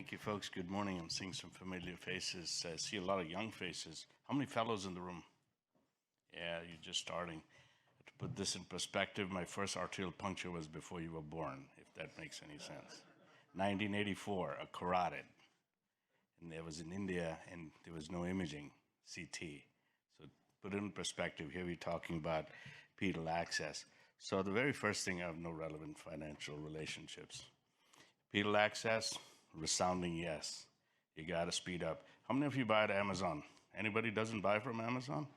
Thank you, folks. Good morning. I'm seeing some familiar faces. I see a lot of young faces. How many fellows in the room? Yeah, you're just starting. To put this in perspective, my first arterial puncture was before you were born, if that makes any sense. 1984, a carotid. And it was in India, and there was no imaging, CT. So put it in perspective, here we're talking about pedal access. So the very first thing, I have no relevant financial relationships. Pedal access, resounding yes. You got to speed up. How many of you buy at Amazon? Anybody doesn't buy from Amazon?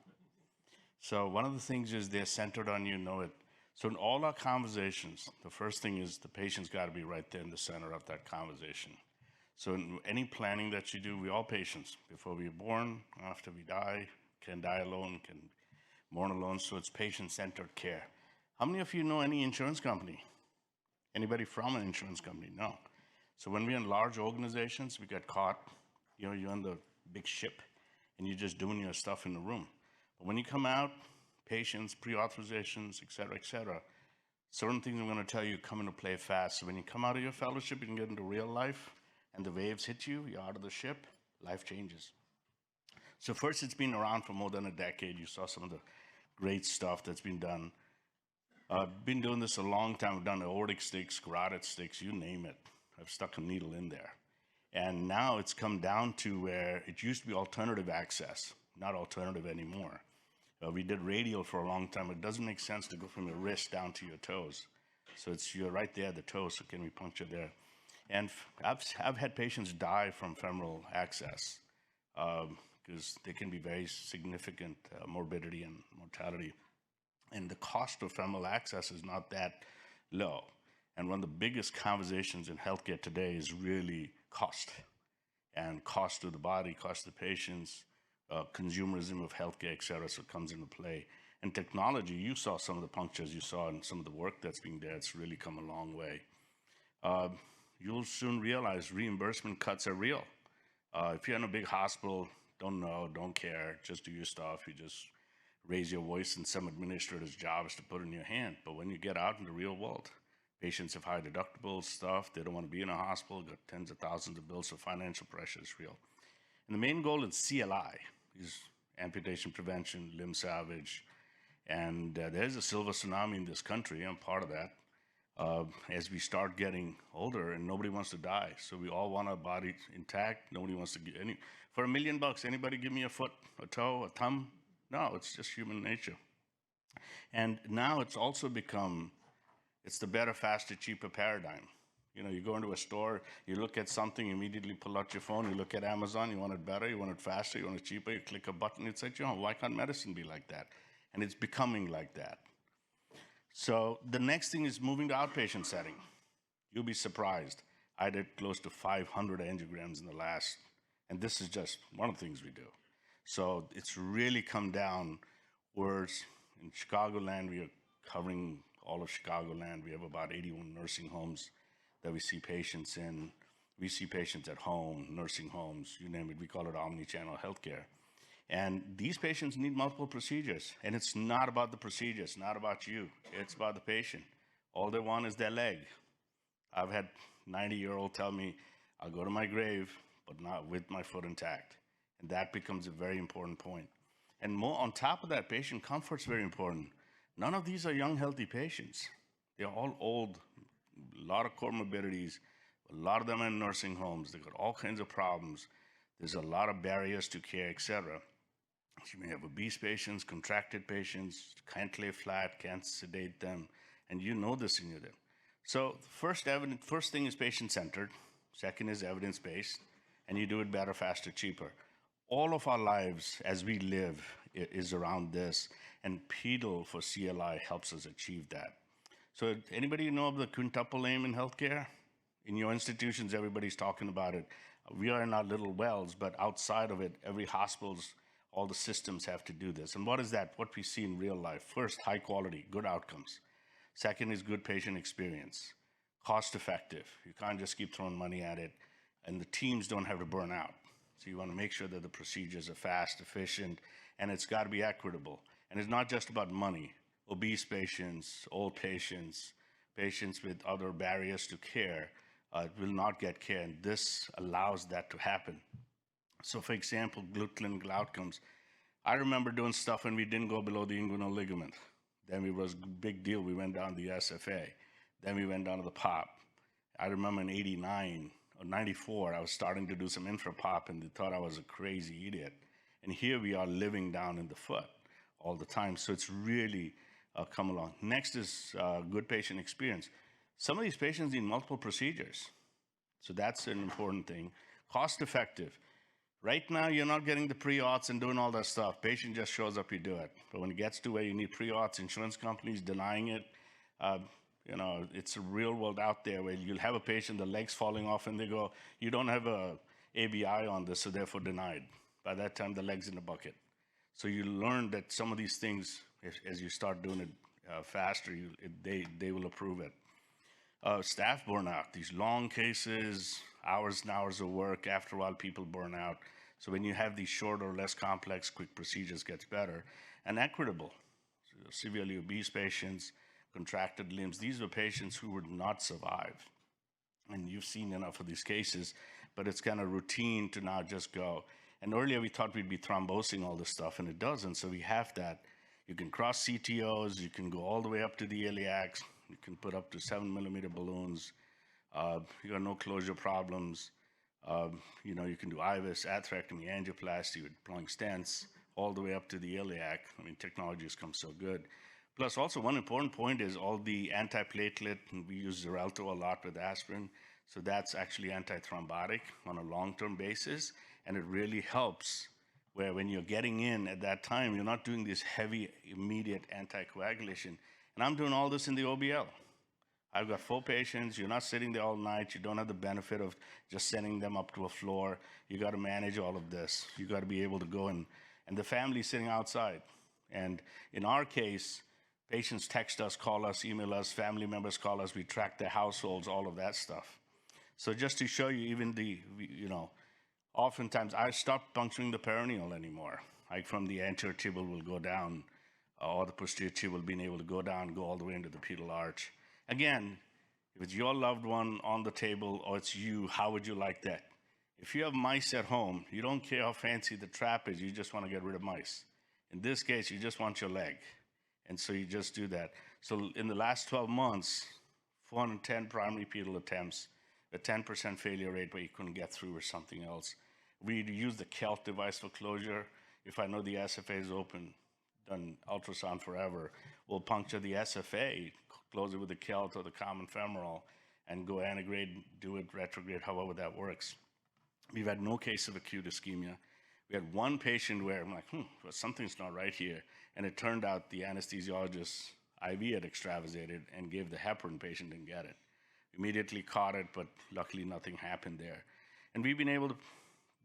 So one of the things is they're centered on you, know it. So in all our conversations, the first thing is the patient's got to be right there in the center of that conversation. So in any planning that you do, we all patients. Before we're born, after we die, can die alone, can mourn alone. So it's patient-centered care. How many of you know any insurance company? Anybody from an insurance company? No. So when we're in large organizations, we get caught, you're on the big ship and you're just doing your stuff in the room. But when you come out, patients, pre-authorizations, et cetera, certain things I'm going to tell you come into play fast. So when you come out of your fellowship, you can get into real life and the waves hit you, you're out of the ship, life changes. So first, it's been around for more than a decade. You saw some of the great stuff that's been done. I've been doing this a long time. I've done aortic sticks, carotid sticks, you name it. I've stuck a needle in there. And now it's come down to where it used to be alternative access, not alternative anymore. We did radial for a long time. It doesn't make sense to go from your wrist down to your toes. So you're right there at the toes, so can we puncture there? And I've had patients die from femoral access because there can be very significant morbidity and mortality. And the cost of femoral access is not that low. And one of the biggest conversations in healthcare today is really cost. And cost to the body, cost to the patients, consumerism of healthcare, et cetera, so it comes into play. And technology, you saw some of the punctures you saw and some of the work that's being there. It's really come a long way. You'll soon realize reimbursement cuts are real. If you're in a big hospital, don't know, don't care, just do your stuff. You just raise your voice, and some administrator's job is to put it in your hand. But when you get out in the real world, patients have high deductibles, stuff. They don't want to be in a hospital, got tens of thousands of bills, so financial pressure is real. And the main goal is CLI, is amputation prevention, limb salvage. And there's a silver tsunami in this country. I'm part of that. As we start getting older and nobody wants to die. So we all want our body intact. Nobody wants to get any. For $1 million, anybody give me a foot, a toe, a thumb? No, it's just human nature. And now it's also become, it's the better, faster, cheaper paradigm. You go into a store, you look at something, you immediately pull out your phone, you look at Amazon, you want it better, you want it faster, you want it cheaper, you click a button, it's like, why can't medicine be like that? And it's becoming like that. So the next thing is moving to outpatient setting. You'll be surprised. I did close to 500 angiograms in the last, and this is just one of the things we do. So it's really come down, whereas in Chicagoland, we are covering all of Chicagoland. We have about 81 nursing homes that we see patients in. We see patients at home, nursing homes, you name it. We call it omni-channel healthcare. And these patients need multiple procedures. And it's not about the procedure. It's not about you. It's about the patient. All they want is their leg. I've had 90-year-old tell me, I'll go to my grave, but not with my foot intact. And that becomes a very important point. And more on top of that, patient comfort is very important. None of these are young, healthy patients. They're all old, a lot of comorbidities. A lot of them are in nursing homes. They've got all kinds of problems. There's a lot of barriers to care, et cetera. You may have obese patients, contracted patients, can't lay flat, can't sedate them, and you know this in your day. So first thing is patient-centered. Second is evidence-based, and you do it better, faster, cheaper. All of our lives as we live is around this, and pedal for CLI helps us achieve that. So anybody know of the quintuple aim in healthcare? In your institutions, everybody's talking about it. We are in our little wells, but outside of it, every hospital's, all the systems have to do this. And what is that? What we see in real life. First, high quality, good outcomes. Second is good patient experience. Cost effective. You can't just keep throwing money at it. And the teams don't have to burn out. So you want to make sure that the procedures are fast, efficient, and it's got to be equitable. And it's not just about money. Obese patients, old patients, patients with other barriers to care, will not get care, and this allows that to happen. So, for example, good clinical outcomes. I remember doing stuff when we didn't go below the inguinal ligament. Then it was a big deal. We went down the SFA. Then we went down to the POP. I remember in 89 or 94, I was starting to do some infra-POP, and they thought I was a crazy idiot. And here we are living down in the foot all the time. So it's really come along. Next is good patient experience. Some of these patients need multiple procedures. So that's an important thing. Cost effective. Right now, you're not getting the pre-auths and doing all that stuff. Patient just shows up, you do it. But when it gets to where you need pre-auths, insurance companies denying it, it's a real world out there where you'll have a patient, the leg's falling off, and they go, you don't have a ABI on this, so therefore denied. By that time, the leg's in the bucket. So you learn that some of these things, as you start doing it faster, they will approve it. Staff burnout, these long cases, hours and hours of work, after a while people burn out. So when you have these shorter, less complex, quick procedures, gets better. And equitable, so severely obese patients, contracted limbs, these were patients who would not survive. And you've seen enough of these cases, but it's kind of routine to now just go. And earlier we thought we'd be thrombosing all this stuff, and it doesn't. So we have that. You can cross CTOs, you can go all the way up to the iliacs, you can put up to 7mm balloons, you got no closure problems. You can do IVUS, atherectomy, angioplasty with deploying stents, all the way up to the iliac. I mean, technology has come so good. Plus, also one important point is all the antiplatelet, and we use Xarelto a lot with aspirin, so that's actually antithrombotic on a long-term basis, and it really helps where when you're getting in at that time, you're not doing this heavy, immediate anticoagulation. And I'm doing all this in the OBL. I've got 4 patients. You're not sitting there all night. You don't have the benefit of just sending them up to a floor. You got to manage all of this. You got to be able to go and the family's sitting outside. And in our case, patients text us, call us, email us, family members call us. We track their households, all of that stuff. So just to show you, even oftentimes I stopped puncturing the perineal anymore. Like from the anterior tibia will go down, or the posterior tibia being able to go down, go all the way into the pedal arch. Again, if it's your loved one on the table or it's you, how would you like that? If you have mice at home, you don't care how fancy the trap is, you just want to get rid of mice. In this case, you just want your leg. And so you just do that. So in the last 12 months, 410 primary pedal attempts, a 10% failure rate where you couldn't get through or something else. We use the KELT device for closure. If I know the SFA is open, done ultrasound forever, we'll puncture the SFA, close it with the KELT or the common femoral, and go antegrade, do it retrograde, however that works. We've had no case of acute ischemia. We had one patient where I'm like, well, something's not right here. And it turned out the anesthesiologist IV had extravasated and gave the heparin. Patient didn't get it. Immediately caught it, but luckily nothing happened there. And we've been able to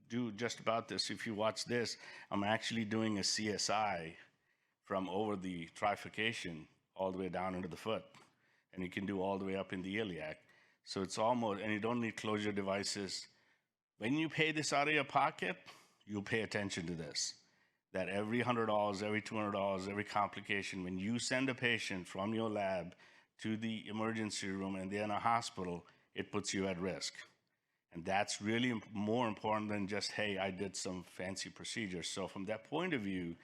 do just about this. If you watch this, I'm actually doing a CSI from over the trifurcation all the way down into the foot. And you can do all the way up in the iliac. So it's almost, and you don't need closure devices. When you pay this out of your pocket, you'll pay attention to this. That every $100, every $200, every complication, when you send a patient from your lab to the emergency room and they're in a hospital, it puts you at risk. And that's really more important than just, hey, I did some fancy procedure. So from that point of view,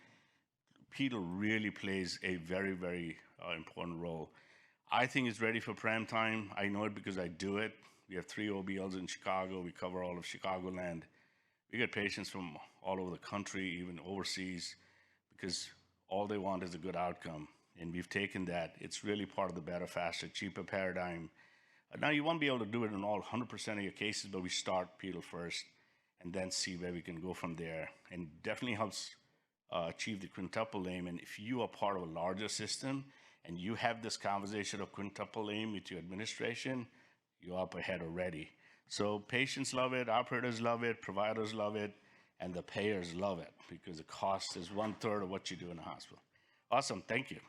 pedal really plays a very, very important role. I think it's ready for prime time. I know it because I do it. We have 3 OBLs in Chicago. We cover all of Chicagoland. We get patients from all over the country, even overseas, because all they want is a good outcome. And we've taken that. It's really part of the better, faster, cheaper paradigm. Now, you won't be able to do it in all 100% of your cases, but we start pedal first and then see where we can go from there. And definitely helps achieve the quintuple aim. And if you are part of a larger system and you have this conversation of quintuple aim with your administration, you're up ahead already. So patients love it, operators love it, providers love it, and the payers love it because the cost is 1/3 of what you do in a hospital. Awesome, thank you.